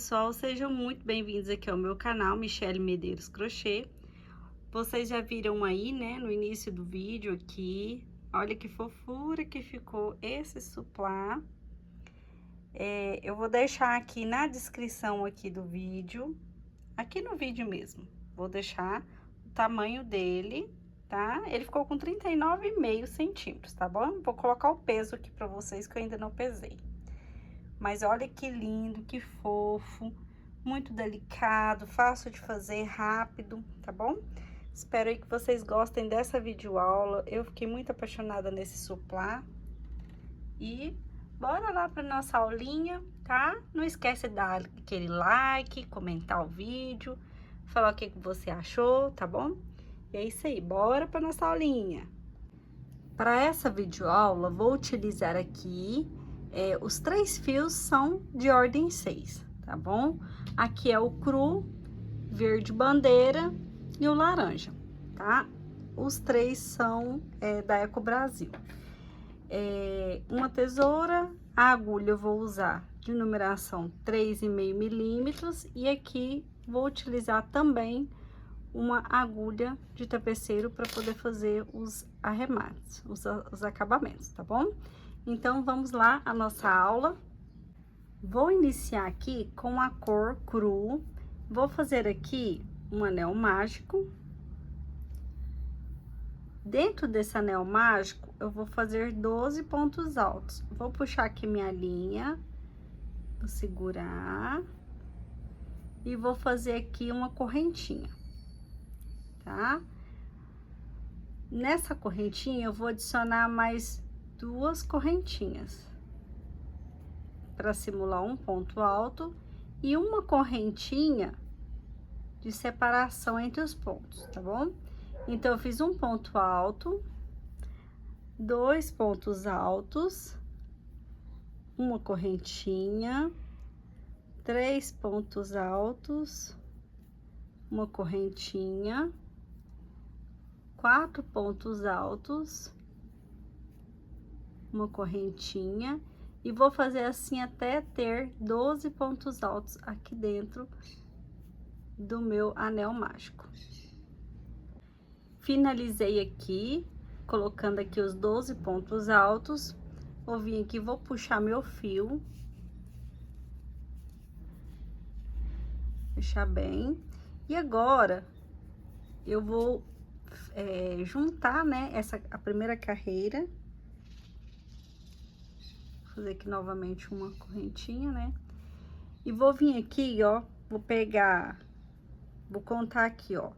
pessoal, sejam muito bem-vindos aqui ao meu canal, Michele Medeiros Crochê. Vocês já viram aí, né, no início do vídeo aqui, olha que fofura que ficou esse suplá. Eu vou deixar aqui na descrição aqui do vídeo, aqui no vídeo mesmo, vou deixar o tamanho dele, tá? Ele ficou com 39,5 centímetros, tá bom? Vou colocar o peso aqui pra vocês que eu ainda não pesei. Mas olha que lindo, que fofo, muito delicado, fácil de fazer, rápido, tá bom? Espero aí que vocês gostem dessa videoaula. Eu fiquei muito apaixonada nesse suplá. E bora lá para nossa aulinha, tá? Não esquece de dar aquele like, comentar o vídeo, falar o que você achou, tá bom? E é isso aí, bora para nossa aulinha. Para essa videoaula, vou utilizar aqui os 3 fios são de ordem 6, tá bom? Aqui é o cru, verde bandeira e o laranja, tá? Os 3 são da Eco Brasil. Uma tesoura, a agulha eu vou usar de numeração 3,5 milímetros e aqui vou utilizar também uma agulha de tapeceiro para poder fazer os arremates, os acabamentos, tá bom? Então, vamos lá, a nossa aula. Vou iniciar aqui com a cor cru. Vou fazer aqui um anel mágico. Dentro desse anel mágico, eu vou fazer 12 pontos altos. Vou puxar aqui minha linha, vou segurar. E vou fazer aqui uma correntinha, tá? Nessa correntinha, eu vou adicionar mais 2 correntinhas para simular um ponto alto e uma correntinha de separação entre os pontos, tá bom? Então, eu fiz um ponto alto, 2 pontos altos, uma correntinha, 3 pontos altos, uma correntinha, 4 pontos altos, uma correntinha, e vou fazer assim até ter 12 pontos altos aqui dentro do meu anel mágico. Finalizei aqui, colocando aqui os 12 pontos altos. Vou vir aqui, vou puxar meu fio. Fechar bem. E agora, eu vou juntar, né, a primeira carreira. Fazer aqui novamente uma correntinha, né? E vou vir aqui, ó, vou contar aqui, ó,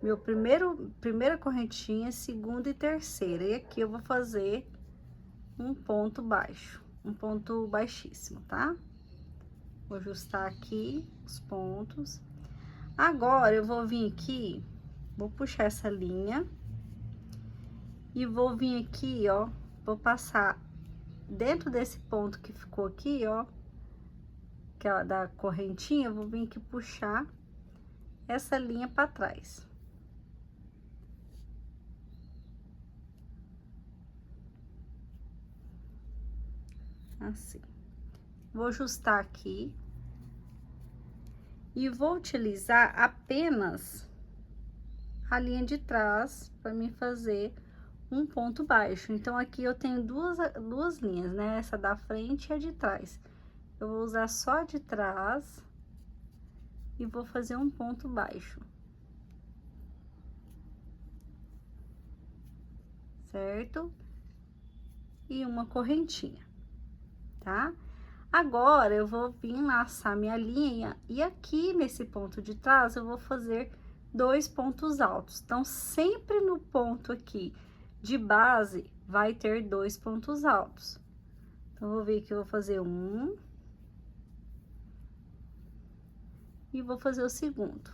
meu primeira correntinha, segunda e terceira. E aqui eu vou fazer um ponto baixo, um ponto baixíssimo, tá? Vou ajustar aqui os pontos. Agora, eu vou vir aqui, vou puxar essa linha e vou vir aqui, ó, vou passar dentro desse ponto que ficou aqui, ó, que é da correntinha, eu vou vir aqui puxar essa linha para trás. Assim. Vou ajustar aqui. E vou utilizar apenas a linha de trás para me fazer um ponto baixo. Então, aqui eu tenho duas linhas, né? Essa da frente e a de trás. Eu vou usar só a de trás e vou fazer um ponto baixo. Certo? E uma correntinha, tá? Agora, eu vou vir laçar minha linha e aqui nesse ponto de trás eu vou fazer 2 pontos altos. Então, sempre no ponto aqui de base vai ter 2 pontos altos. Então, vou ver que eu vou fazer um e vou fazer o segundo.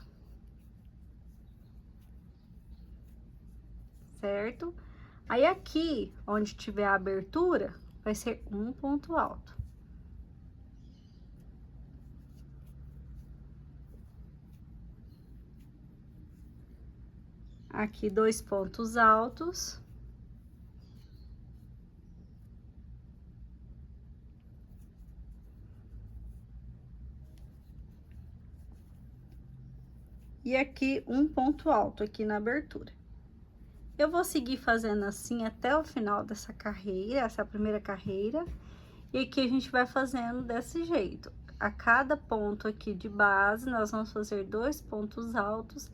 Certo? Aí, aqui, onde tiver a abertura, vai ser um ponto alto. Aqui, 2 pontos altos. e aqui um ponto alto aqui na abertura. Eu vou seguir fazendo assim até o final dessa carreira, essa primeira carreira, e aqui a gente vai fazendo desse jeito. A cada ponto aqui de base, nós vamos fazer 2 pontos altos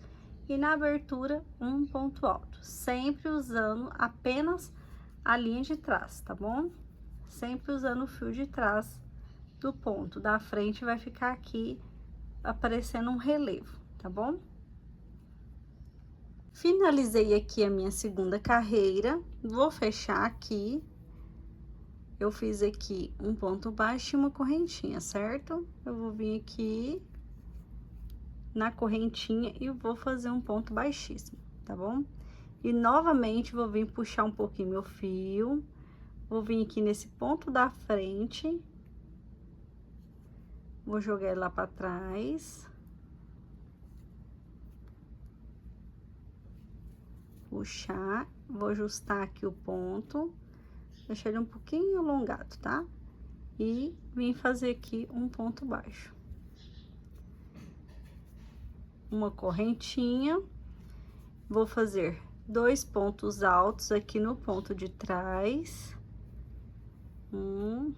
e na abertura um ponto alto, sempre usando apenas a linha de trás, tá bom? Sempre usando o fio de trás do ponto. Da frente vai ficar aqui aparecendo um relevo, tá bom? Finalizei aqui a minha segunda carreira, vou fechar aqui. Eu fiz aqui um ponto baixo e uma correntinha, certo? Eu vou vir aqui na correntinha e vou fazer um ponto baixíssimo, tá bom? E novamente vou vir puxar um pouquinho meu fio, vou vir aqui nesse ponto da frente, vou jogar ele lá pra trás, puxar, vou ajustar aqui o ponto, deixar ele um pouquinho alongado, tá? E vim fazer aqui um ponto baixo. Uma correntinha, vou fazer 2 pontos altos aqui no ponto de trás, 1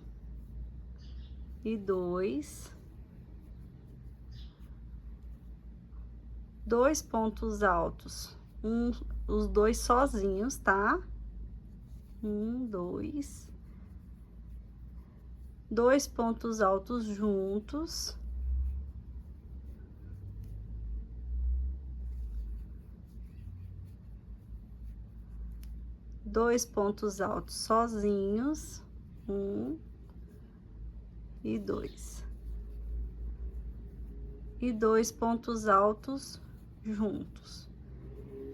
e 2, 2 pontos altos, os dois sozinhos, tá? 1, 2, 2 pontos altos juntos. Dois pontos altos sozinhos, 1 e 2. E 2 pontos altos juntos.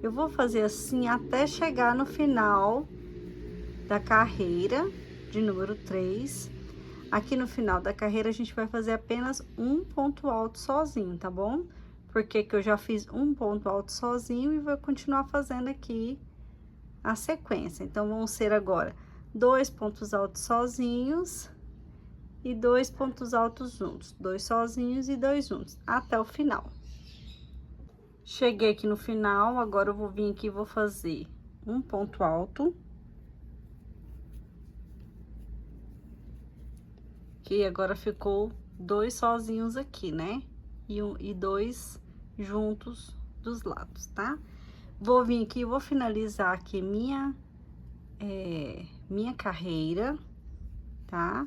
Eu vou fazer assim até chegar no final da carreira de número 3. Aqui no final da carreira, a gente vai fazer apenas um ponto alto sozinho, tá bom? Porque que eu já fiz um ponto alto sozinho e vou continuar fazendo aqui a sequência. Então, vão ser agora 2 pontos altos sozinhos e 2 pontos altos juntos. 2 sozinhos e 2 juntos, até o final. Cheguei aqui no final, agora eu vou vir aqui e vou fazer um ponto alto. Que agora ficou 2 sozinhos aqui, né? E 2 juntos dos lados, tá? Vou vir aqui, vou finalizar aqui minha carreira, tá?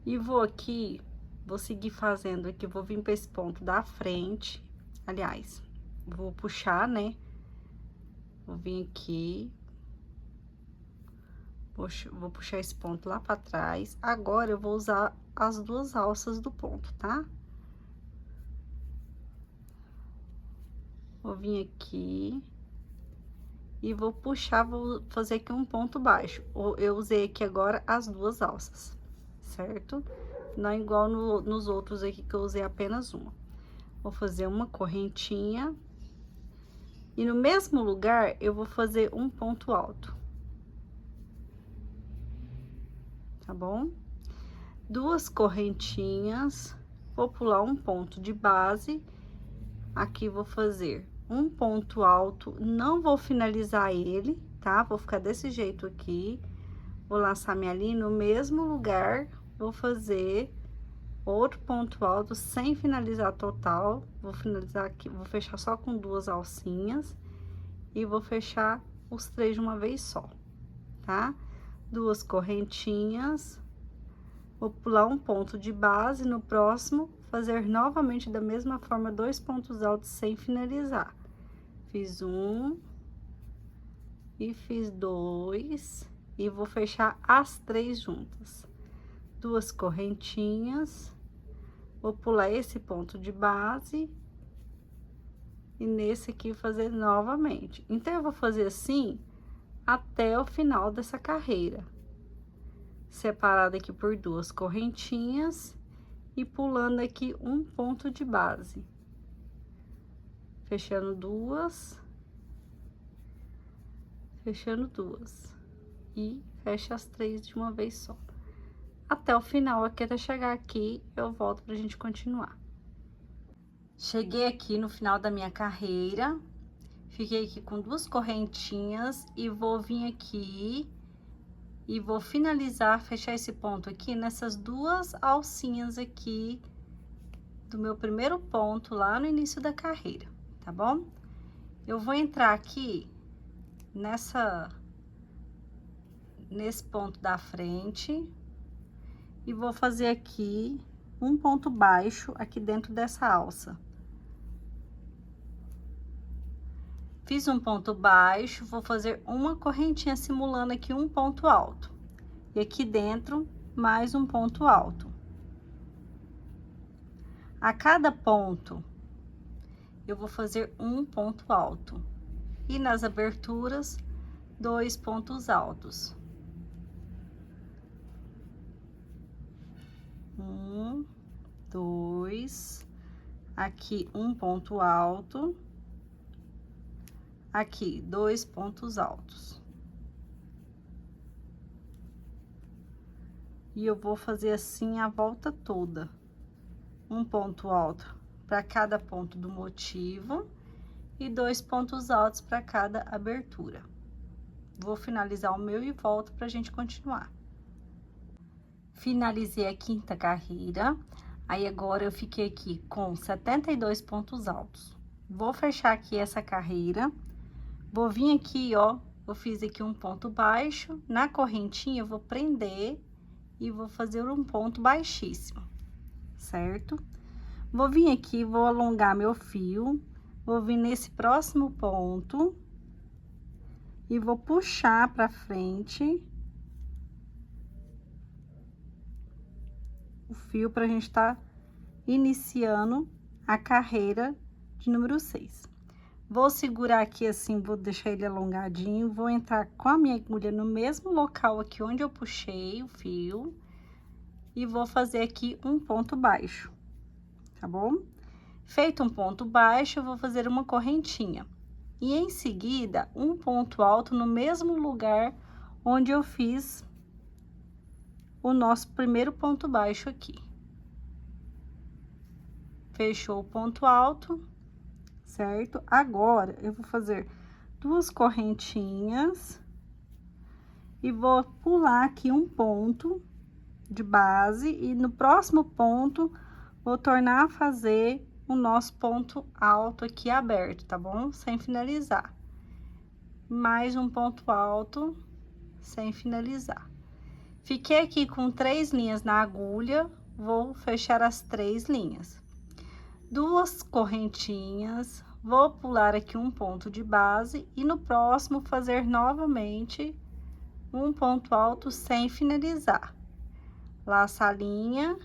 E vou aqui, vou seguir fazendo aqui, vou vir para esse ponto da frente, aliás, vou puxar, né? Vou vir aqui, vou puxar esse ponto lá para trás. Agora, eu vou usar as 2 alças do ponto, tá? Vou vir aqui e vou puxar, vou fazer aqui um ponto baixo. Eu usei aqui agora as 2 alças, certo? Não é igual nos outros aqui que eu usei apenas uma. Vou fazer uma correntinha e no mesmo lugar eu vou fazer um ponto alto. Tá bom? 2 correntinhas, vou pular um ponto de base. Aqui vou fazer um ponto alto, não vou finalizar ele, tá? Vou ficar desse jeito aqui, vou laçar minha linha no mesmo lugar, vou fazer outro ponto alto sem finalizar total, vou finalizar aqui, vou fechar só com 2 alcinhas e vou fechar os 3 de uma vez só, tá? 2 correntinhas, vou pular um ponto de base, no próximo fazer novamente da mesma forma 2 pontos altos sem finalizar. Fiz um e fiz 2 e vou fechar as 3 juntas. 2 correntinhas, vou pular esse ponto de base e nesse aqui fazer novamente. Então, eu vou fazer assim até o final dessa carreira. Separada aqui por 2 correntinhas e pulando aqui um ponto de base. Fechando 2. Fechando 2. E fecha as 3 de uma vez só. Até o final aqui, até chegar aqui, eu volto pra gente continuar. Cheguei aqui no final da minha carreira, fiquei aqui com 2 correntinhas e vou vir aqui e vou finalizar, fechar esse ponto aqui nessas 2 alcinhas aqui do meu primeiro ponto lá no início da carreira, tá bom? Eu vou entrar aqui nesse ponto da frente e vou fazer aqui um ponto baixo aqui dentro dessa alça. Fiz um ponto baixo, vou fazer uma correntinha simulando aqui um ponto alto. E aqui dentro, mais um ponto alto. A cada ponto, eu vou fazer um ponto alto. E nas aberturas, 2 pontos altos. 1, 2, aqui um ponto alto. Aqui, 2 pontos altos. E eu vou fazer assim a volta toda. Um ponto alto para cada ponto do motivo e 2 pontos altos para cada abertura. Vou finalizar o meu e volto pra gente continuar. Finalizei a 5ª carreira, aí agora eu fiquei aqui com 72 pontos altos. Vou fechar aqui essa carreira. Vou vir aqui, ó, eu fiz aqui um ponto baixo, na correntinha eu vou prender e vou fazer um ponto baixíssimo, certo? Vou vir aqui, vou alongar meu fio, vou vir nesse próximo ponto e vou puxar pra frente o fio pra gente tá iniciando a carreira de número 6. Vou segurar aqui assim, vou deixar ele alongadinho, vou entrar com a minha agulha no mesmo local aqui onde eu puxei o fio e vou fazer aqui um ponto baixo, tá bom? Feito um ponto baixo, eu vou fazer uma correntinha e em seguida um ponto alto no mesmo lugar onde eu fiz o nosso primeiro ponto baixo aqui. Fechou o ponto alto, certo? Agora, eu vou fazer 2 correntinhas e vou pular aqui um ponto de base e no próximo ponto vou tornar a fazer o nosso ponto alto aqui aberto, tá bom? Sem finalizar. Mais um ponto alto sem finalizar. Fiquei aqui com 3 linhas na agulha, vou fechar as 3 linhas. 2 correntinhas, vou pular aqui um ponto de base e no próximo fazer novamente um ponto alto sem finalizar. Laça a linha,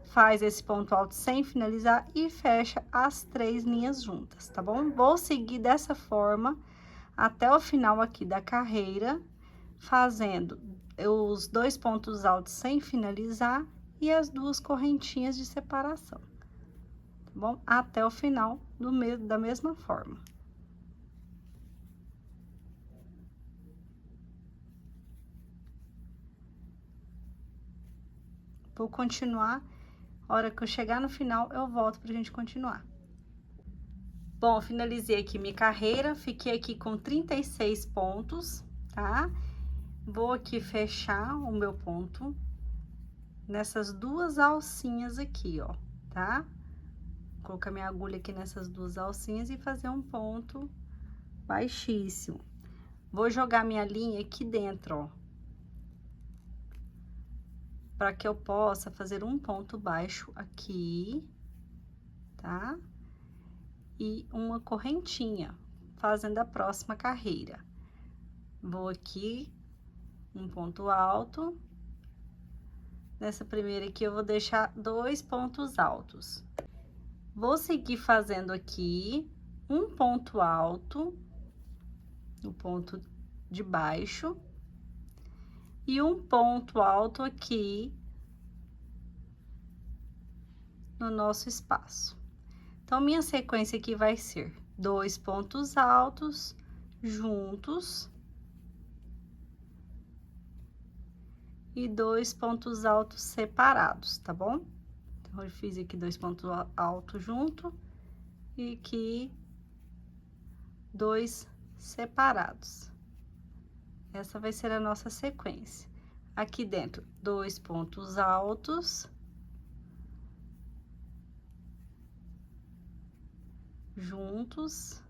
faz esse ponto alto sem finalizar e fecha as 3 linhas juntas, tá bom? Vou seguir dessa forma até o final aqui da carreira, fazendo os 2 pontos altos sem finalizar e as 2 correntinhas de separação, tá bom? Até o final da mesma forma. Vou continuar, a hora que eu chegar no final, eu volto pra gente continuar. Bom, finalizei aqui minha carreira, fiquei aqui com 36 pontos, tá? Vou aqui fechar o meu ponto nessas 2 alcinhas aqui, ó, tá? Colocar minha agulha aqui nessas 2 alcinhas e fazer um ponto baixíssimo. Vou jogar minha linha aqui dentro, ó, para que eu possa fazer um ponto baixo aqui, tá? E uma correntinha, fazendo a próxima carreira. Vou aqui, um ponto alto. Nessa primeira aqui, eu vou deixar 2 pontos altos. Vou seguir fazendo aqui um ponto alto, no ponto de baixo, e um ponto alto aqui no nosso espaço. Então, minha sequência aqui vai ser 2 pontos altos juntos e 2 pontos altos separados, tá bom? Então, eu fiz aqui 2 pontos altos junto e aqui 2 separados. Essa vai ser a nossa sequência. Aqui dentro, 2 pontos altos, juntos.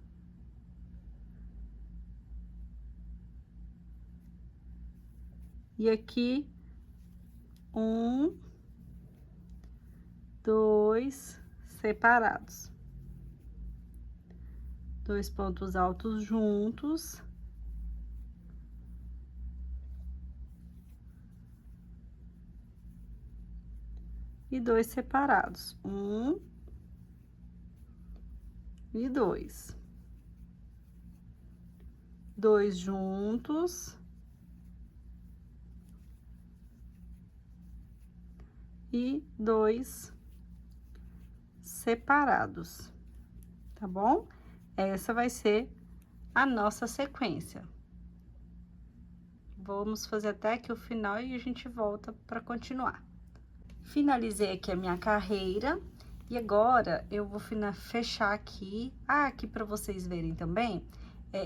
E aqui, 1, 2 separados. 2 pontos altos juntos. E 2 separados. 1 e 2. 2 juntos. E 2 separados, tá bom? Essa vai ser a nossa sequência. Vamos fazer até aqui o final e a gente volta para continuar. Finalizei aqui a minha carreira e agora eu vou fechar aqui. Ah, aqui para vocês verem também,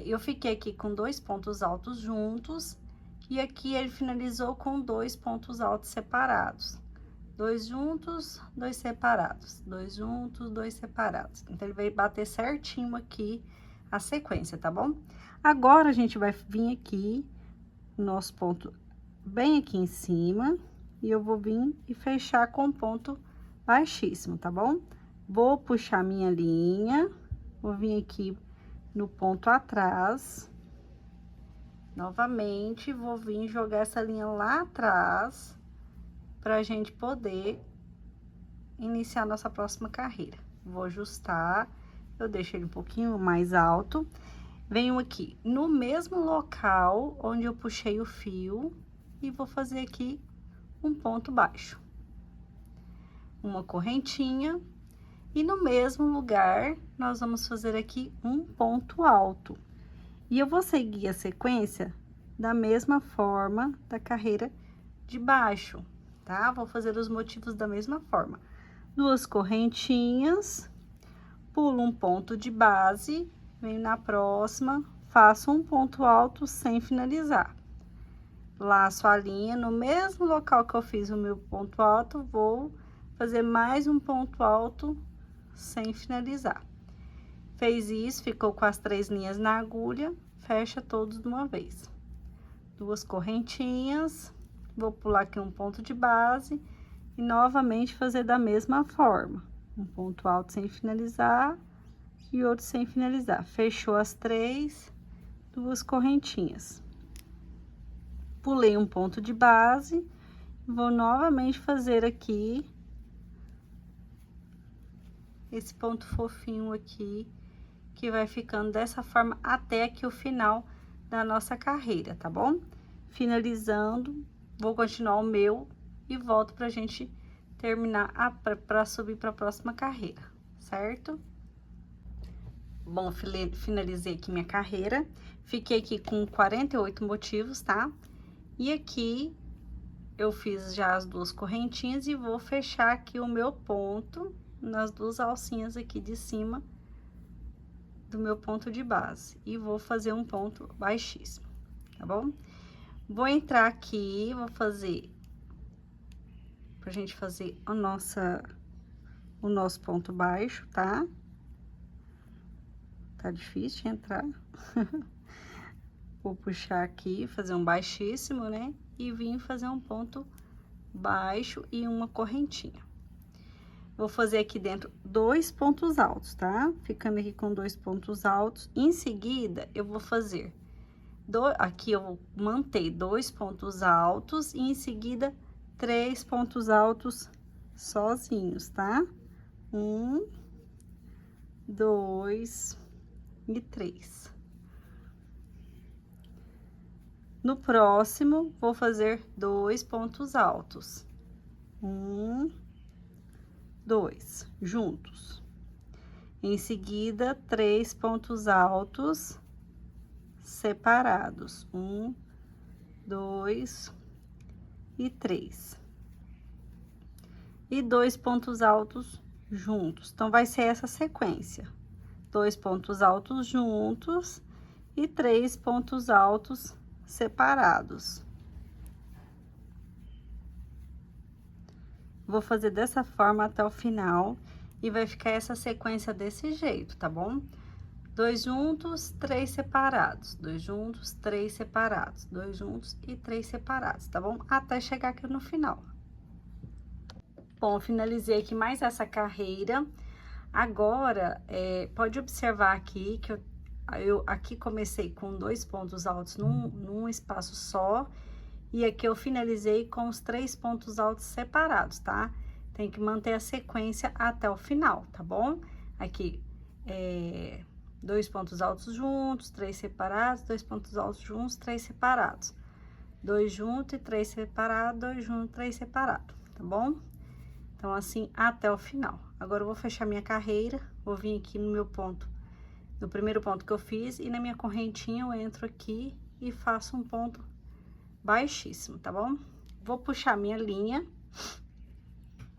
eu fiquei aqui com 2 pontos altos juntos e aqui ele finalizou com 2 pontos altos separados. 2 juntos, 2 separados, 2 juntos, 2 separados. Então, ele vai bater certinho aqui a sequência, tá bom? Agora, a gente vai vir aqui, nosso ponto bem aqui em cima, e eu vou vir e fechar com ponto baixíssimo, tá bom? Vou puxar minha linha, vou vir aqui no ponto atrás, novamente, vou vir jogar essa linha lá atrás, pra gente poder iniciar nossa próxima carreira. Vou ajustar, eu deixo ele um pouquinho mais alto. Venho aqui no mesmo local onde eu puxei o fio e vou fazer aqui um ponto baixo. Uma correntinha e no mesmo lugar nós vamos fazer aqui um ponto alto. E eu vou seguir a sequência da mesma forma da carreira de baixo. Tá? Vou fazer os motivos da mesma forma. 2 correntinhas, pulo um ponto de base, venho na próxima, faço um ponto alto sem finalizar. Laço a linha no mesmo local que eu fiz o meu ponto alto, vou fazer mais um ponto alto sem finalizar. Fez isso, ficou com as 3 linhas na agulha, fecha todos de uma vez. 2 correntinhas. Vou pular aqui um ponto de base e novamente fazer da mesma forma. Um ponto alto sem finalizar e outro sem finalizar. Fechou as 3, 2 correntinhas. Pulei um ponto de base, vou novamente fazer aqui esse ponto fofinho aqui, que vai ficando dessa forma até aqui o final da nossa carreira, tá bom? Finalizando, vou continuar o meu e volto pra gente terminar pra subir pra próxima carreira, certo? Bom, finalizei aqui minha carreira, fiquei aqui com 48 motivos, tá? E aqui eu fiz já as 2 correntinhas e vou fechar aqui o meu ponto nas 2 alcinhas aqui de cima do meu ponto de base. E vou fazer um ponto baixíssimo, tá bom? Vou entrar aqui, vou fazer, pra gente fazer o nosso ponto baixo, tá? Tá difícil de entrar. Vou puxar aqui, fazer um baixíssimo, né? E vim fazer um ponto baixo e uma correntinha. Vou fazer aqui dentro 2 pontos altos, tá? Ficando aqui com 2 pontos altos. Em seguida, eu vou fazer... Aqui eu vou manter 2 pontos altos e em seguida 3 pontos altos sozinhos, tá? 1, 2 e 3. No próximo, vou fazer 2 pontos altos. 1, 2, juntos. Em seguida, 3 pontos altos separados. 1, 2 e 3. e 2 pontos altos juntos. Então, vai ser essa sequência: 2 pontos altos juntos e 3 pontos altos separados. Vou fazer dessa forma até o final e vai ficar essa sequência desse jeito, tá bom? 2 juntos, 3 separados, 2 juntos, 3 separados, 2 juntos e 3 separados, tá bom? Até chegar aqui no final. Bom, finalizei aqui mais essa carreira. Agora, pode observar aqui que eu aqui comecei com 2 pontos altos num espaço só, e aqui eu finalizei com os 3 pontos altos separados, tá? Tem que manter a sequência até o final, tá bom? Aqui, 2 pontos altos juntos, 3 separados, 2 pontos altos juntos, 3 separados. 2 juntos e 3 separados, 2 juntos, 3 separados, tá bom? Então, assim, até o final. Agora, eu vou fechar minha carreira, vou vir aqui no meu ponto, no primeiro ponto que eu fiz, e na minha correntinha eu entro aqui e faço um ponto baixíssimo, tá bom? Vou puxar minha linha,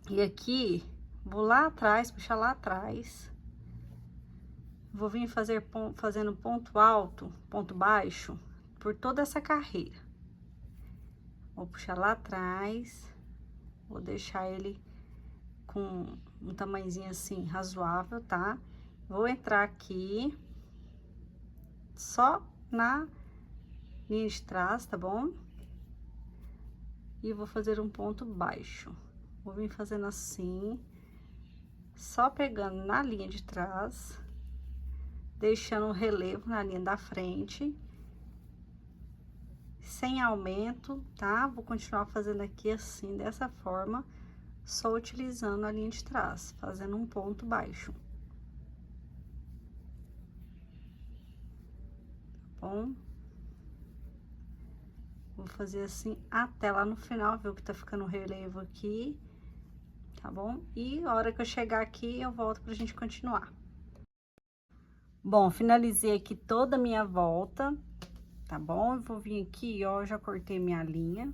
e aqui, vou lá atrás, puxar lá atrás, vou vir fazendo ponto alto, ponto baixo, por toda essa carreira. Vou puxar lá atrás, vou deixar ele com um tamanhozinho assim, razoável, tá? Vou entrar aqui, só na linha de trás, tá bom? E vou fazer um ponto baixo. Vou vir fazendo assim, só pegando na linha de trás, deixando um relevo na linha da frente, sem aumento, tá? Vou continuar fazendo aqui assim, dessa forma, só utilizando a linha de trás, fazendo um ponto baixo. Tá bom? Vou fazer assim até lá no final, viu que tá ficando relevo aqui, tá bom? E a hora que eu chegar aqui, eu volto pra gente continuar. Bom, finalizei aqui toda a minha volta, tá bom? Eu vou vir aqui, ó, já cortei minha linha.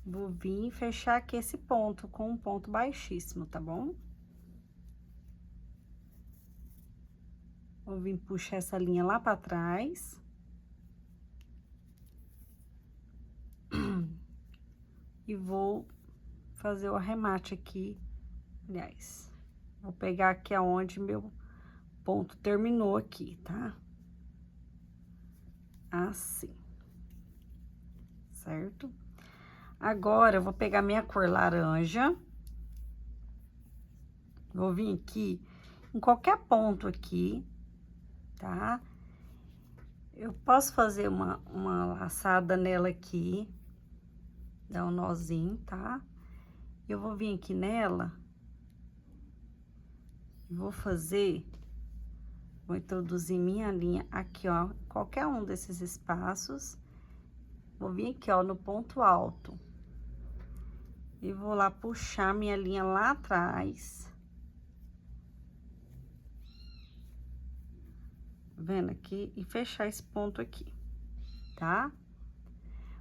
Vou vir fechar aqui esse ponto com um ponto baixíssimo, tá bom? Vou vir puxar essa linha lá pra trás. E vou fazer o arremate aqui, aliás, vou pegar aqui aonde meu ponto terminou aqui, tá? Assim. Certo? Agora, eu vou pegar minha cor laranja. Vou vir aqui, em qualquer ponto aqui, tá? Eu posso fazer uma laçada nela aqui, dar um nozinho, tá? Eu vou vir aqui nela, vou introduzir minha linha aqui, ó, qualquer um desses espaços. Vou vir aqui, ó, no ponto alto. E vou lá puxar minha linha lá atrás. Vendo aqui? E fechar esse ponto aqui, tá?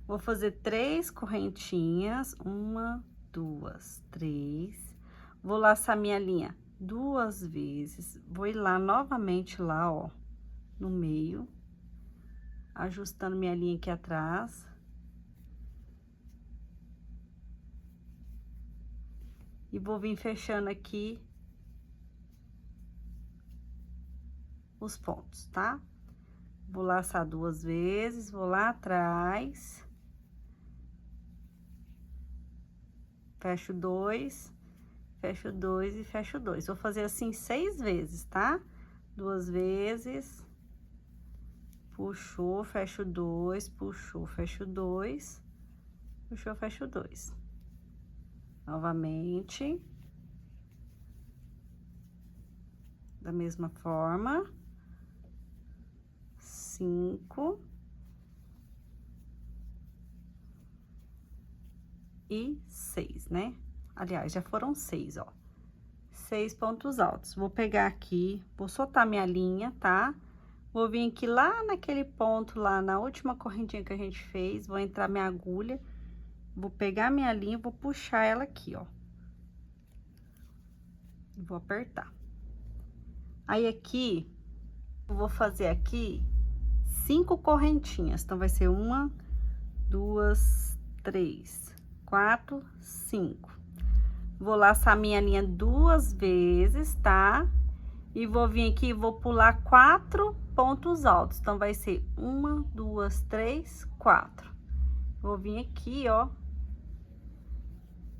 Vou fazer 3 correntinhas, 1, 2, 3. Vou laçar minha linha 2 vezes, vou ir lá novamente lá, ó, no meio, ajustando minha linha aqui atrás. E vou vir fechando aqui os pontos, tá? Vou laçar 2 vezes, vou lá atrás. Fecho 2, fecho 2 e fecho 2. Vou fazer assim 6 vezes, tá? 2 vezes. Puxou, fecho 2, puxou, fecho 2. Puxou, fecho 2. Novamente. Da mesma forma. 5. E 6, né? Aliás, já foram 6, ó. 6 pontos altos. Vou pegar aqui, vou soltar minha linha, tá? Vou vir aqui lá naquele ponto, lá na última correntinha que a gente fez, vou entrar minha agulha, vou pegar minha linha, vou puxar ela aqui, ó. e vou apertar. Aí aqui, eu vou fazer aqui 5 correntinhas, então vai ser 1, 2, 3, 4, 5. Vou laçar minha linha 2 vezes, tá? E vou vir aqui e vou pular 4 pontos altos. Então, vai ser 1, 2, 3, 4. Vou vir aqui, ó.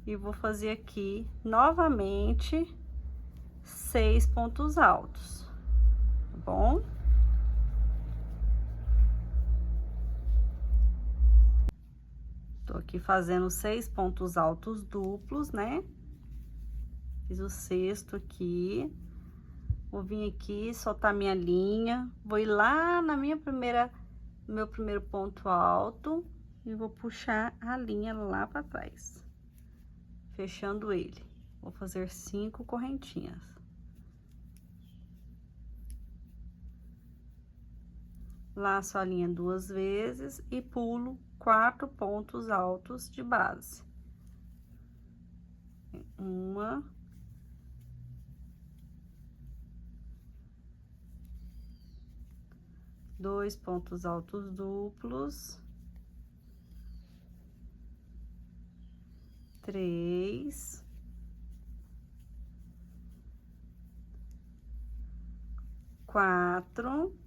E vou fazer aqui, novamente, 6 pontos altos. Tá bom? Tô aqui fazendo 6 pontos altos duplos, né? Fiz o sexto aqui. Vou vir aqui, soltar minha linha. Vou ir lá na meu primeiro ponto alto. E vou puxar a linha lá pra trás. Fechando ele. Vou fazer 5 correntinhas. Laço a linha 2 vezes e pulo 4 pontos altos de base. 1, 2 pontos altos duplos, 3, 4,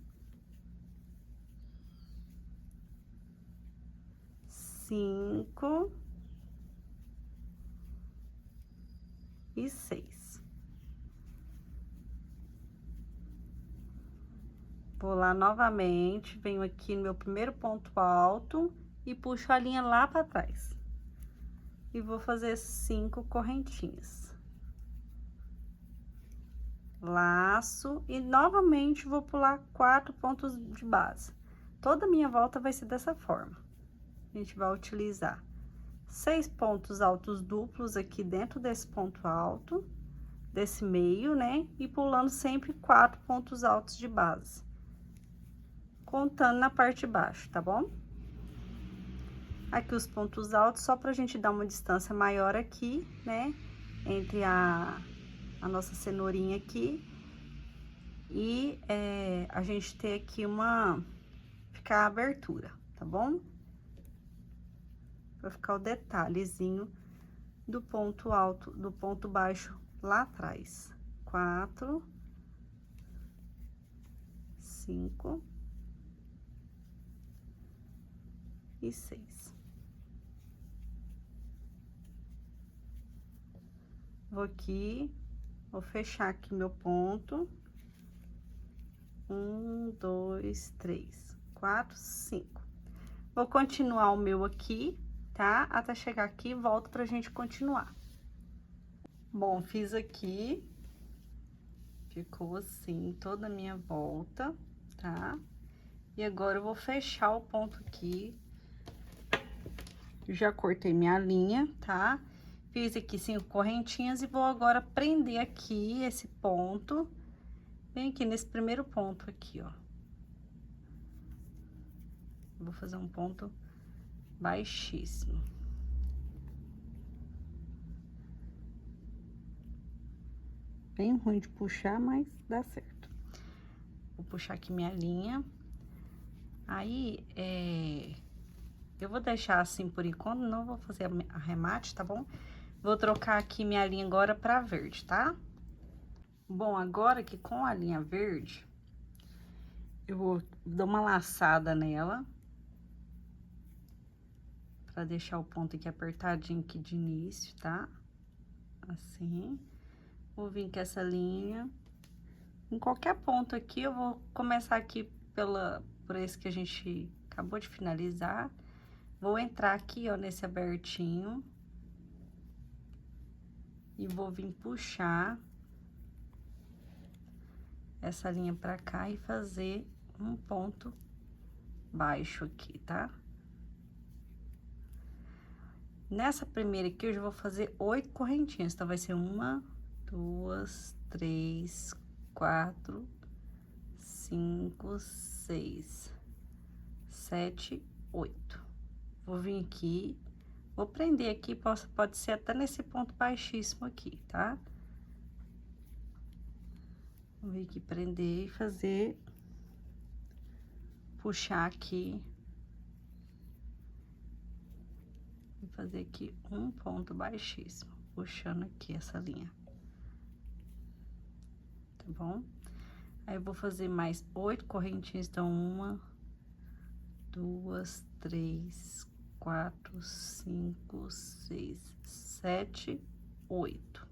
5 e 6. Vou lá novamente, venho aqui no meu primeiro ponto alto e puxo a linha lá para trás. E vou fazer 5 correntinhas. Laço e novamente vou pular 4 pontos de base. Toda a minha volta vai ser dessa forma. A gente vai utilizar 6 pontos altos duplos aqui dentro desse ponto alto, desse meio, né? E pulando sempre 4 pontos altos de base. Contando na parte de baixo, tá bom? Aqui os pontos altos, só pra gente dar uma distância maior aqui, né? Entre a nossa cenourinha aqui. E a gente ter aqui ficar a abertura, tá bom? Pra ficar o detalhezinho do ponto alto, do ponto baixo lá atrás. 4, 5 e 6. Vou aqui, vou fechar aqui meu ponto. 1, 2, 3, 4, 5. Vou continuar o meu aqui, tá? Até chegar aqui, volto pra gente continuar. Bom, fiz aqui, ficou assim toda a minha volta, tá? E agora eu vou fechar o ponto aqui. Já cortei minha linha, tá? Fiz aqui 5 correntinhas e vou agora prender aqui esse ponto. Vem aqui nesse primeiro ponto aqui, ó. Vou fazer um ponto baixíssimo. Bem ruim de puxar, mas dá certo. Vou puxar aqui minha linha. Aí, eu vou deixar assim por enquanto, não vou fazer arremate, tá bom? Vou trocar aqui minha linha agora pra verde, tá? Bom, agora que com a linha verde, eu vou dar uma laçada nela. Pra deixar o ponto aqui apertadinho aqui de início, tá? Assim. Vou vir com essa linha. Em qualquer ponto aqui, eu vou começar aqui por esse que a gente acabou de finalizar. Vou entrar aqui, ó, nesse abertinho. E vou vir puxar essa linha pra cá e fazer um ponto baixo aqui, tá? Nessa primeira aqui, eu já vou fazer 8 correntinhas. Então, vai ser 1, 2, 3, 4, 5, 6, 7, 8. Vou vir aqui, vou prender aqui, pode ser até nesse ponto baixíssimo aqui, tá? Vou vir aqui prender e fazer, puxar aqui. E fazer aqui um ponto baixíssimo, puxando aqui essa linha. Tá bom? Aí, eu vou fazer mais 8 correntinhas, então, 1, 2, 3, 4, 5, 6, 7, 8.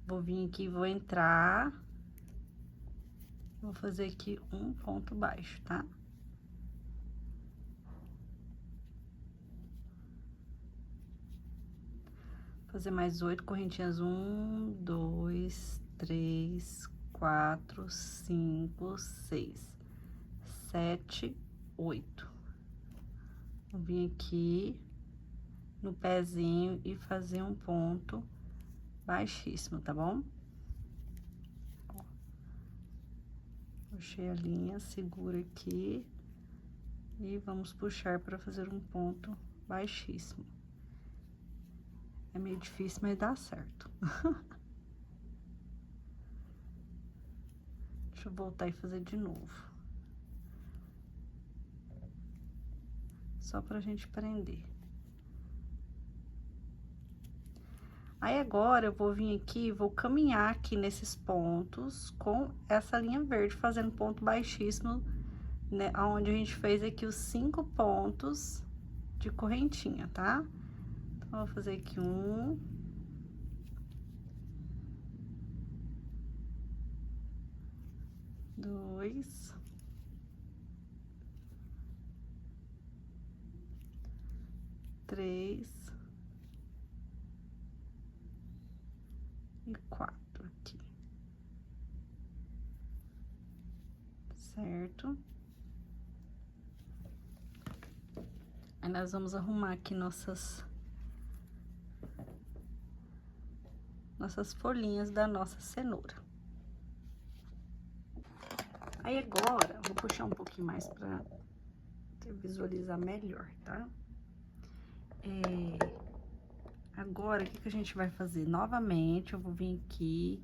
Vou vir aqui, vou entrar, vou fazer aqui um ponto baixo, tá? Fazer mais 8 correntinhas, 1, 2, 3, 4, 5, 6, 7, 8. Vou vir aqui no pezinho e fazer um ponto baixíssimo, tá bom? Ó. Puxei a linha, segura aqui e vamos puxar para fazer um ponto baixíssimo. É meio difícil, mas dá certo. Deixa eu voltar e fazer de novo. Só pra gente prender. Aí, agora, eu vou vir aqui, vou caminhar aqui nesses pontos com essa linha verde, fazendo ponto baixíssimo, né? Onde a gente fez aqui os 5 pontos de correntinha, tá? Então, vou fazer aqui 1, 2, 3 e 4 aqui, certo? Aí, nós vamos arrumar aqui nossas folhinhas da nossa cenoura. Aí, agora, vou puxar um pouquinho mais pra visualizar melhor, tá? Agora, o que a gente vai fazer? Novamente, eu vou vir aqui,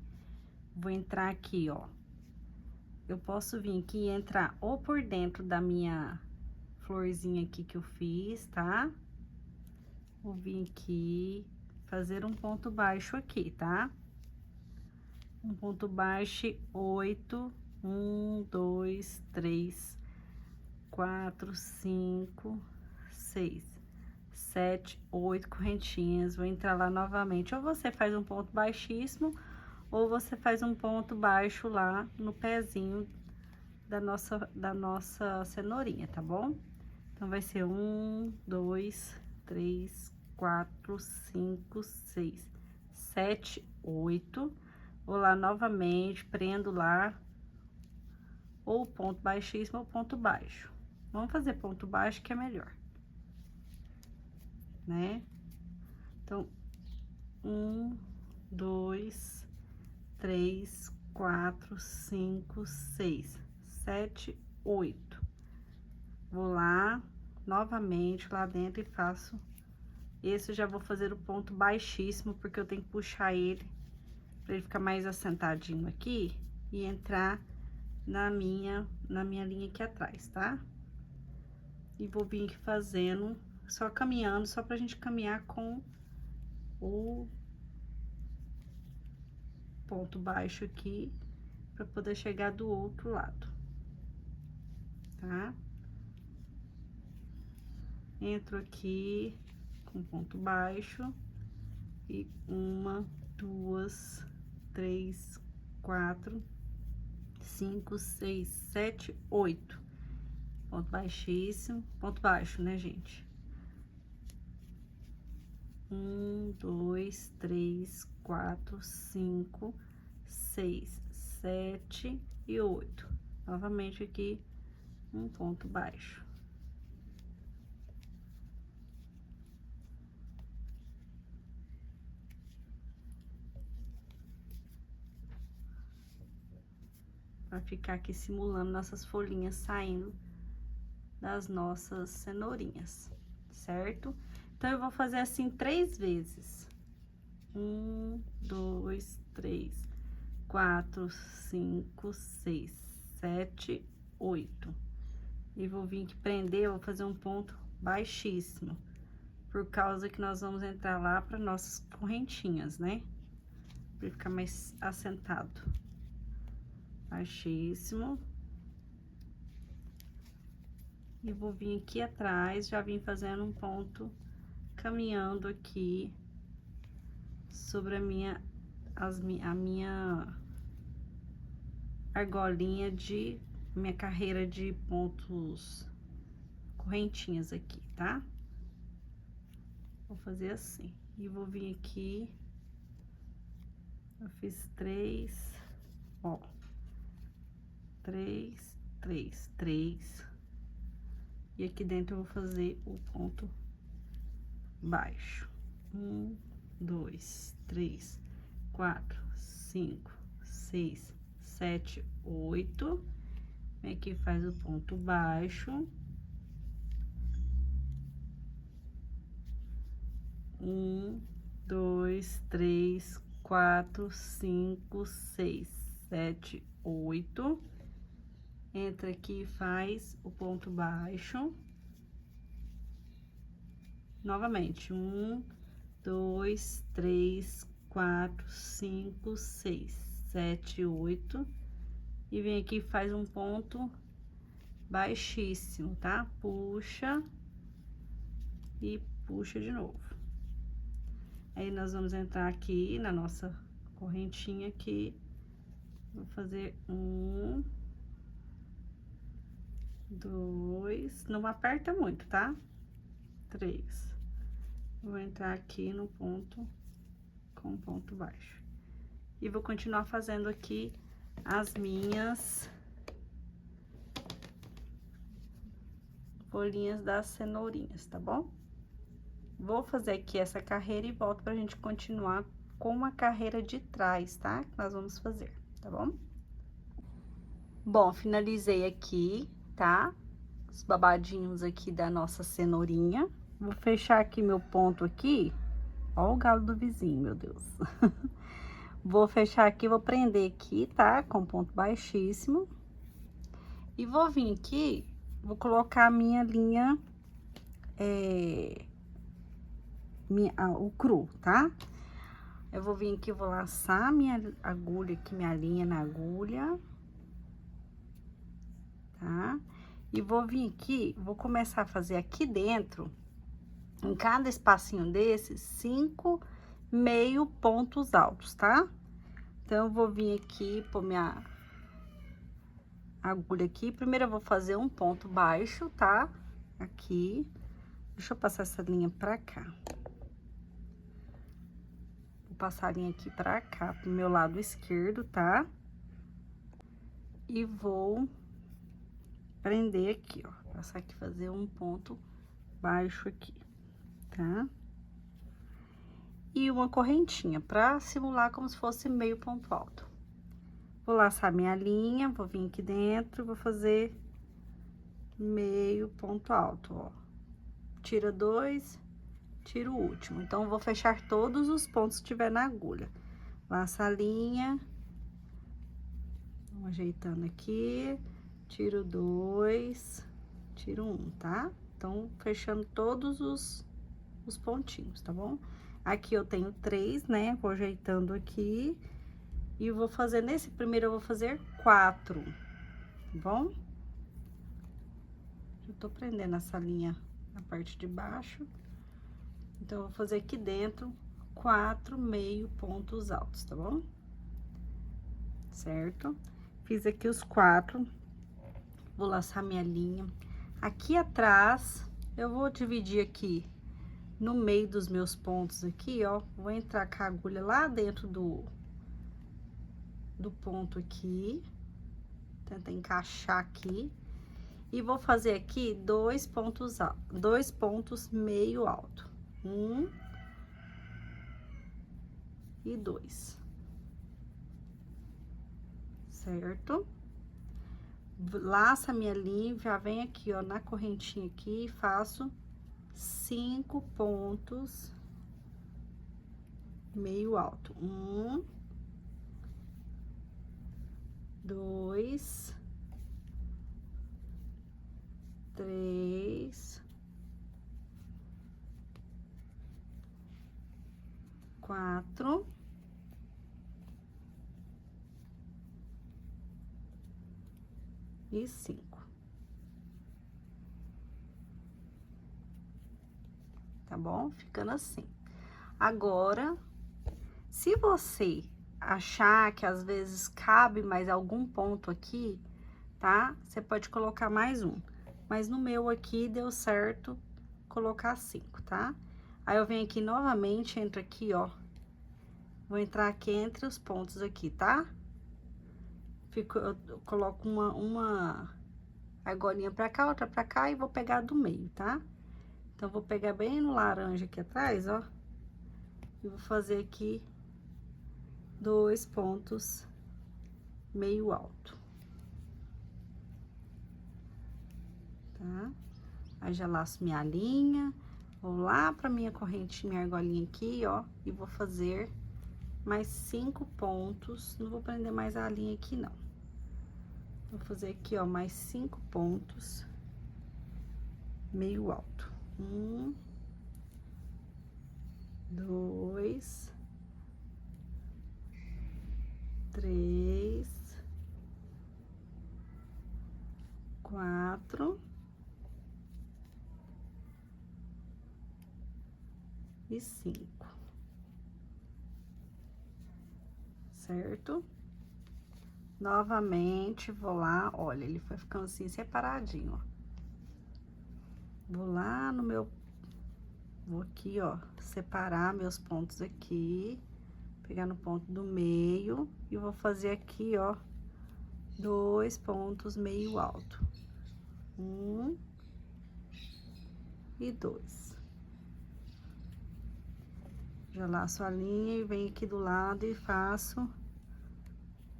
vou entrar aqui, ó. Eu posso vir aqui e entrar ou por dentro da minha florzinha aqui que eu fiz, tá? Vou vir aqui, fazer um ponto baixo aqui, tá? Um ponto baixo, 8, 1, 2, 3, 4, 5, 6, 7, 8 correntinhas. Vou entrar lá novamente. Ou você faz um ponto baixíssimo, ou você faz um ponto baixo lá no pezinho da nossa cenourinha, tá bom? Então, vai ser 1, 2, 3, 4, 5, 6, 7, 8. Vou lá novamente, prendo lá, ou ponto baixíssimo ou ponto baixo. Vamos fazer ponto baixo que é melhor, né? Então, 1, 2, 3, 4, 5, 6, 7, 8. Vou lá, novamente, lá dentro e faço... Esse eu já vou fazer o ponto baixíssimo, porque eu tenho que puxar ele pra ele ficar mais assentadinho aqui e entrar na minha linha aqui atrás, tá? E vou vir aqui fazendo, só caminhando, só pra gente caminhar com o ponto baixo aqui, pra poder chegar do outro lado, tá? Entro aqui com ponto baixo e 1, 2, 3, 4, 5, 6, 7, 8. Ponto baixíssimo, ponto baixo, né, gente? 1, 2, 3, 4, 5, 6, 7 e 8. Novamente aqui, um ponto baixo. Pra ficar aqui simulando nossas folhinhas saindo das nossas cenourinhas, certo? Então, eu vou fazer assim 3 vezes. 1, 2, 3, 4, 5, 6, 7, 8. E vou vir aqui prender, eu vou fazer um ponto baixíssimo, por causa que nós vamos entrar lá para nossas correntinhas, né? Pra ficar mais assentado. Baixíssimo. E vou vir aqui atrás, já vim fazendo um ponto, caminhando aqui sobre a minha argolinha de minha carreira de pontos correntinhas aqui, tá? Vou fazer assim e vou vir aqui. Eu fiz 3, ó, 3, 3, 3, e aqui dentro eu vou fazer o ponto baixo. 1, 2, 3, 4, 5, 6, 7, 8. Vem aqui, faz o ponto baixo. 1, 2, 3, 4, 5, 6, 7, 8. Entra aqui e faz o ponto baixo. Novamente, 1, 2, 3, 4, 5, 6, 7, 8. E vem aqui e faz um ponto baixíssimo, tá? Puxa e puxa de novo. Aí, nós vamos entrar aqui na nossa correntinha aqui. Vou fazer 1, 2, não aperta muito, tá? 3. Vou entrar aqui no ponto com ponto baixo. E vou continuar fazendo aqui as minhas bolinhas das cenourinhas, tá bom? Vou fazer aqui essa carreira e volto pra gente continuar com a carreira de trás, tá? Que nós vamos fazer, tá bom? Bom, finalizei aqui, tá? Os babadinhos aqui da nossa cenourinha. Vou fechar aqui meu ponto aqui. Ó o galo do vizinho, meu Deus. Vou fechar aqui, vou prender aqui, tá? Com ponto baixíssimo. E vou vir aqui, vou colocar a minha linha, o cru, tá? Eu vou vir aqui, vou laçar minha agulha aqui, minha linha na agulha, tá? E vou vir aqui, vou começar a fazer aqui dentro, em cada espacinho desses, 5 meio pontos altos, tá? Então, eu vou vir aqui, pôr minha agulha aqui. Primeiro, eu vou fazer um ponto baixo, tá? Aqui. Deixa eu passar essa linha pra cá. Vou passar a linha aqui pra cá, pro meu lado esquerdo, tá? E vou prender aqui, ó. Passar aqui, fazer um ponto baixo aqui, tá? E uma correntinha, pra simular como se fosse meio ponto alto. Vou laçar minha linha, vou vir aqui dentro, vou fazer meio ponto alto, ó. Tira 2, tira o último. Então, vou fechar todos os pontos que tiver na agulha. Laça a linha. Vamos ajeitando aqui. Tiro 2, tiro 1, tá? Então, fechando todos os pontinhos, tá bom? Aqui eu tenho 3, né? Vou ajeitando aqui. E vou fazer, nesse primeiro, eu vou fazer 4, tá bom? Eu tô prendendo essa linha na parte de baixo. Então, eu vou fazer aqui dentro 4 meio pontos altos, tá bom? Certo? Fiz aqui os 4. Vou laçar minha linha. Aqui atrás, eu vou dividir aqui no meio dos meus pontos aqui, ó. Vou entrar com a agulha lá dentro do ponto aqui, tenta encaixar aqui, e vou fazer aqui 2 pontos altos, 2 pontos meio alto, 1 e 2, certo? Laça minha linha, já vem aqui, ó, na correntinha aqui, e faço 5 pontos meio alto, 1, e 5. Tá bom? Ficando assim. Agora, se você achar que às vezes cabe mais algum ponto aqui, tá? Você pode colocar mais um. Mas no meu aqui deu certo colocar 5, tá? Aí eu venho aqui novamente, entro aqui, ó. Vou entrar aqui entre os pontos aqui, tá? Eu coloco uma argolinha pra cá, outra pra cá e vou pegar do meio, tá? Então, vou pegar bem no laranja aqui atrás, ó. E vou fazer aqui 2 pontos meio alto. Tá? Aí, já laço minha linha, vou lá pra minha corrente, minha argolinha aqui, ó. E vou fazer mais 5 pontos, não vou prender mais a linha aqui, não. Vou fazer aqui, ó, mais 5 pontos meio alto. 1, 2, 3, 4 e 5, certo? Novamente, vou lá, olha, ele foi ficando assim, separadinho, ó. Vou lá no meu... Vou aqui, ó, separar meus pontos aqui, pegar no ponto do meio e vou fazer aqui, ó, 2 pontos meio alto. 1 e 2. Já laço a linha e venho aqui do lado e faço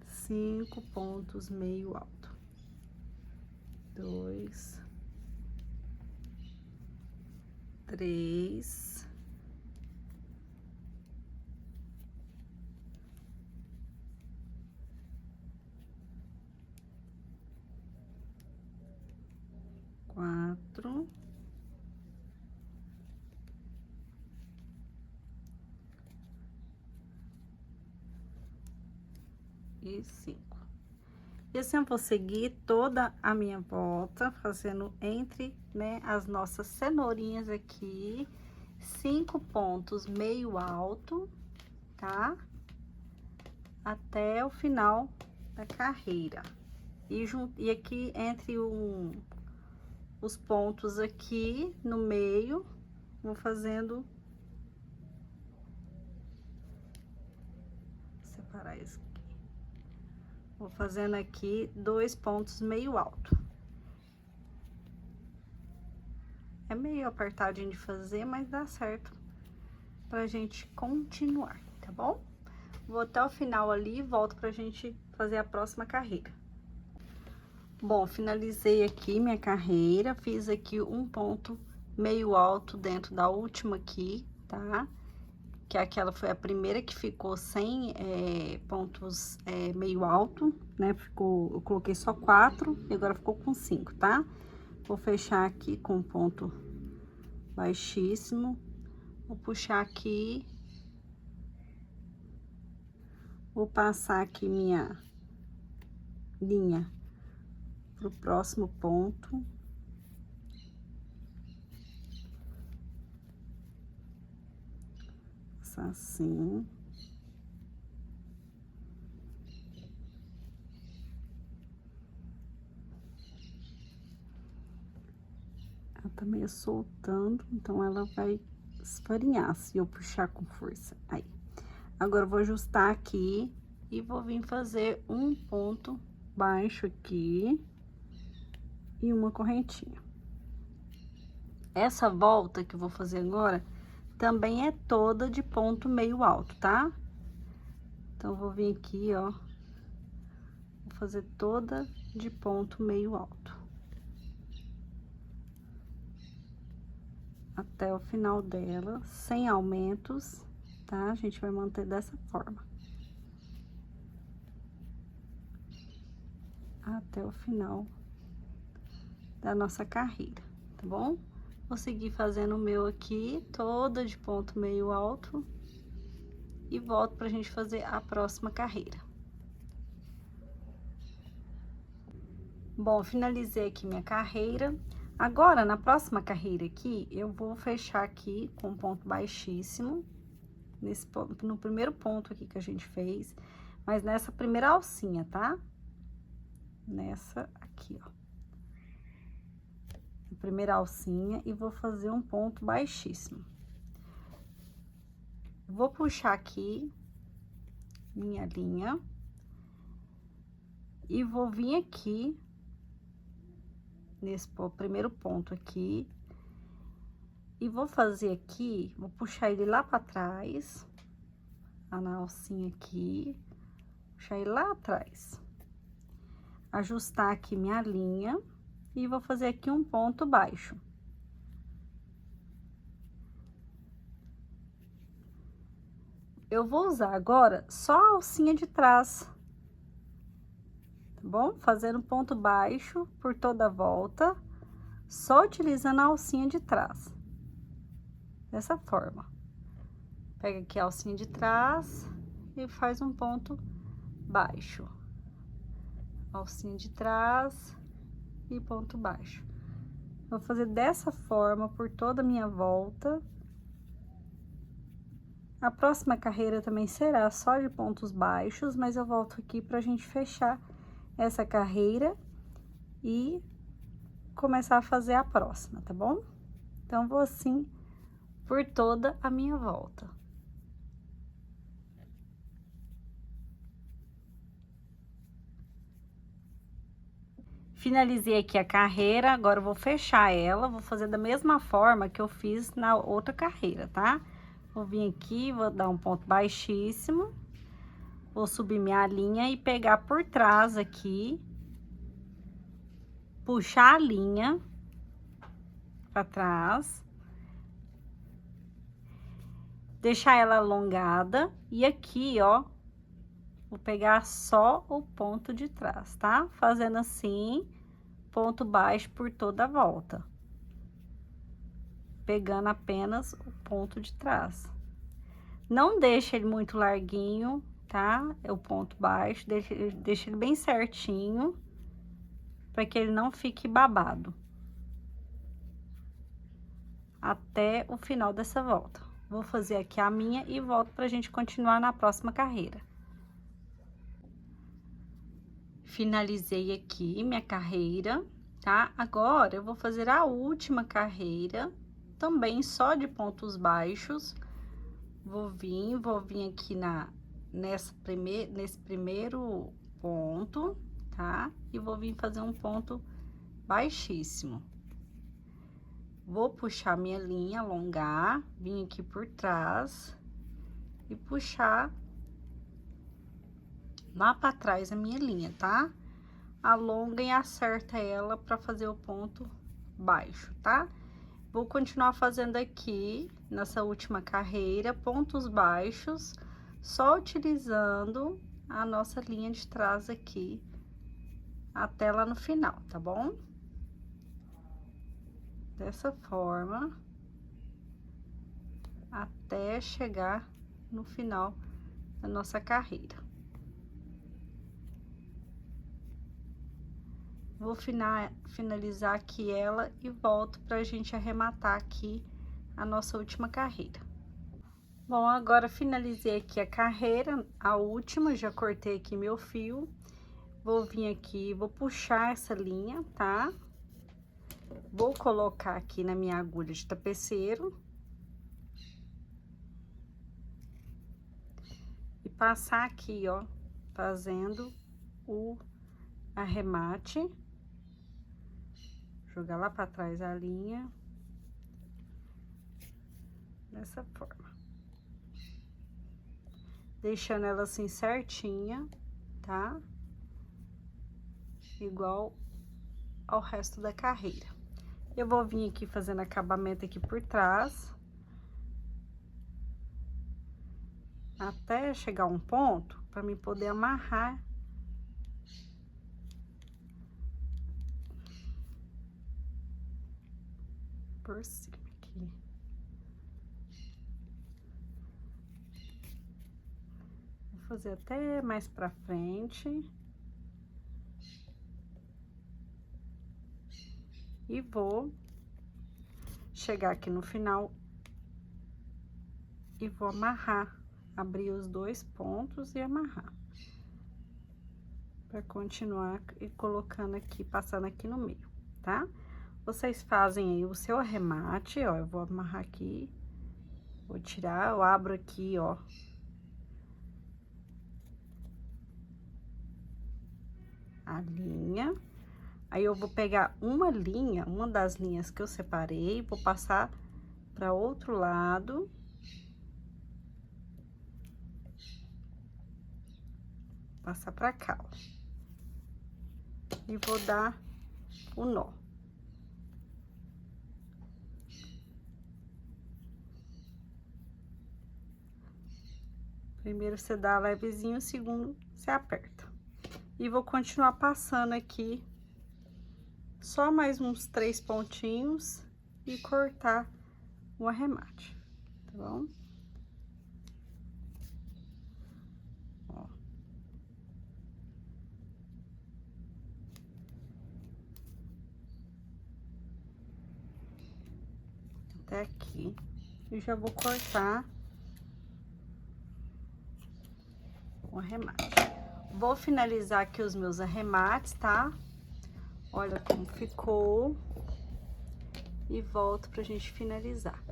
5 pontos meio alto. 2, 3, 4 e 5. E assim eu vou seguir toda a minha volta, fazendo entre, né, as nossas cenourinhas aqui, 5 pontos meio alto, tá? Até o final da carreira. E aqui entre os pontos aqui no meio, vou fazendo... Separar isso aqui. Vou fazendo aqui 2 pontos meio alto. É meio apertadinho de fazer, mas dá certo pra gente continuar, tá bom? Vou até o final ali e volto pra gente fazer a próxima carreira. Bom, finalizei aqui minha carreira, fiz aqui um ponto meio alto dentro da última aqui, tá? Que aquela foi a primeira que ficou sem pontos meio alto, né? Ficou, eu coloquei só 4 e agora ficou com 5, tá? Vou fechar aqui com ponto baixíssimo, vou puxar aqui, vou passar aqui minha linha pro próximo ponto. Passar assim. Ela tá meio soltando, então ela vai esfarinhar se eu puxar com força. Aí. Agora, eu vou ajustar aqui e vou vir fazer um ponto baixo aqui e uma correntinha. Essa volta que eu vou fazer agora também é toda de ponto meio alto, tá? Então, eu vou vir aqui, ó, vou fazer toda de ponto meio alto. Até o final dela, sem aumentos, tá? A gente vai manter dessa forma. Até o final da nossa carreira, tá bom? Vou seguir fazendo o meu aqui, toda de ponto meio alto, e volto pra gente fazer a próxima carreira. Bom, finalizei aqui minha carreira. Agora, na próxima carreira aqui, eu vou fechar aqui com um ponto baixíssimo, no primeiro ponto aqui que a gente fez, mas nessa primeira alcinha, tá? Nessa aqui, ó. Primeira alcinha, e vou fazer um ponto baixíssimo. Vou puxar aqui minha linha e vou vir aqui nesse primeiro ponto aqui e vou fazer aqui, vou puxar ele lá para trás, na alcinha aqui, puxar ele lá atrás, ajustar aqui minha linha e vou fazer aqui um ponto baixo. Eu vou usar agora só a alcinha de trás, tá bom? Fazendo ponto baixo por toda a volta, só utilizando a alcinha de trás. Dessa forma. Pega aqui a alcinha de trás e faz um ponto baixo. Alcinha de trás e ponto baixo. Vou fazer dessa forma por toda a minha volta. A próxima carreira também será só de pontos baixos, mas eu volto aqui pra gente fechar essa carreira e começar a fazer a próxima, tá bom? Então, vou assim por toda a minha volta. Finalizei aqui a carreira, agora eu vou fechar ela, vou fazer da mesma forma que eu fiz na outra carreira, tá? Vou vir aqui, vou dar um ponto baixíssimo, vou subir minha linha e pegar por trás aqui, puxar a linha pra trás, deixar ela alongada e aqui, ó, vou pegar só o ponto de trás, tá? Fazendo assim, ponto baixo por toda a volta. Pegando apenas o ponto de trás. Não deixa ele muito larguinho, tá? É o ponto baixo, deixa ele bem certinho, para que ele não fique babado. Até o final dessa volta. Vou fazer aqui a minha e volto pra gente continuar na próxima carreira. Finalizei aqui minha carreira, tá? Agora, eu vou fazer a última carreira, também só de pontos baixos. Vou vir aqui nesse primeiro ponto, tá? E vou vir fazer um ponto baixíssimo. Vou puxar minha linha, alongar, vim aqui por trás e puxar lá para trás a minha linha, tá? Alonga e acerta ela para fazer o ponto baixo, tá? Vou continuar fazendo aqui, nessa última carreira, pontos baixos, só utilizando a nossa linha de trás aqui, até lá no final, tá bom? Dessa forma, até chegar no final da nossa carreira. Vou finalizar aqui ela e volto pra gente arrematar aqui a nossa última carreira. Bom, agora finalizei aqui a carreira, a última, já cortei aqui meu fio. Vou vir aqui, vou puxar essa linha, tá? Vou colocar aqui na minha agulha de tapeceiro. E passar aqui, ó, fazendo o arremate. Jogar lá pra trás a linha. Dessa forma. Deixando ela assim certinha, tá? Igual ao resto da carreira. Eu vou vir aqui fazendo acabamento aqui por trás. Até chegar um ponto para mim poder amarrar. Por cima aqui. Vou fazer até mais pra frente. E vou chegar aqui no final e vou amarrar, abrir os 2 pontos e amarrar. Pra continuar e colocando aqui, passando aqui no meio, tá? Vocês fazem aí o seu arremate, ó, eu vou amarrar aqui, vou tirar, eu abro aqui, ó. A linha, aí eu vou pegar uma linha, uma das linhas que eu separei, vou passar para outro lado. Passar pra cá, ó. E vou dar o nó. Primeiro você dá levezinho, o segundo você aperta. E vou continuar passando aqui só mais uns 3 pontinhos e cortar o arremate, tá bom? Ó. Até aqui. E já vou cortar o arremate. Vou finalizar aqui os meus arremates, tá? Olha como ficou. E volto pra gente finalizar.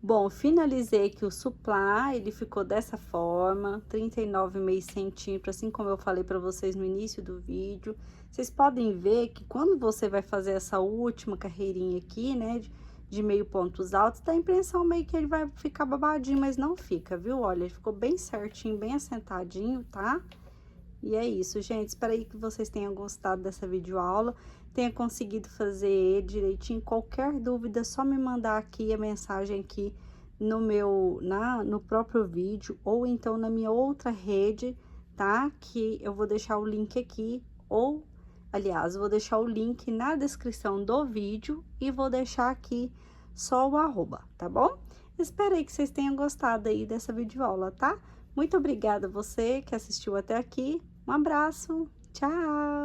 Bom, finalizei aqui o suplá, ele ficou dessa forma, 39,5 centímetros, assim como eu falei pra vocês no início do vídeo. Vocês podem ver que quando você vai fazer essa última carreirinha aqui, né, de meio pontos altos, dá a impressão meio que ele vai ficar babadinho, mas não fica, viu? Olha, ele ficou bem certinho, bem assentadinho, tá? E é isso, gente. Espero aí que vocês tenham gostado dessa videoaula, tenha conseguido fazer ele direitinho. Qualquer dúvida, é só me mandar aqui a mensagem aqui no próprio vídeo, ou então na minha outra rede, tá? Que eu vou deixar o link aqui, ou, aliás, eu vou deixar o link na descrição do vídeo e vou deixar aqui só o arroba, tá bom? Espero aí que vocês tenham gostado aí dessa videoaula, tá? Muito obrigada a você que assistiu até aqui. Um abraço, tchau!